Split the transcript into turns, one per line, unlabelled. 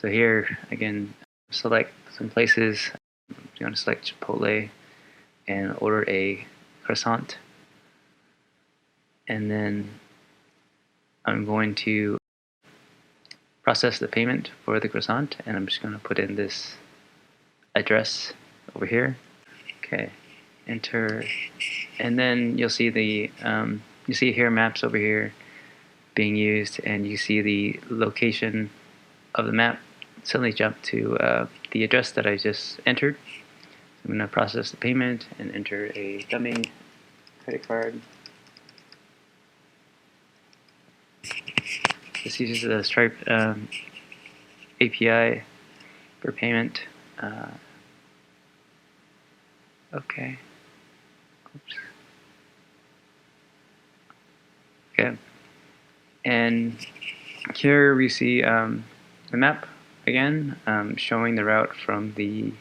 So here, again, select some places. You want to select Chipotle and order a croissant. And then I'm going to process the payment for the croissant, and I'm just going to put in this address over here. Okay, enter, and then you'll see the you see here maps over here being used, and you see the location of the map suddenly jump to the address that I just entered. So I'm going to process the payment and enter a dummy credit card. This uses the Stripe API for payment. Okay. Oops. Okay. And here we see the map again, showing the route from the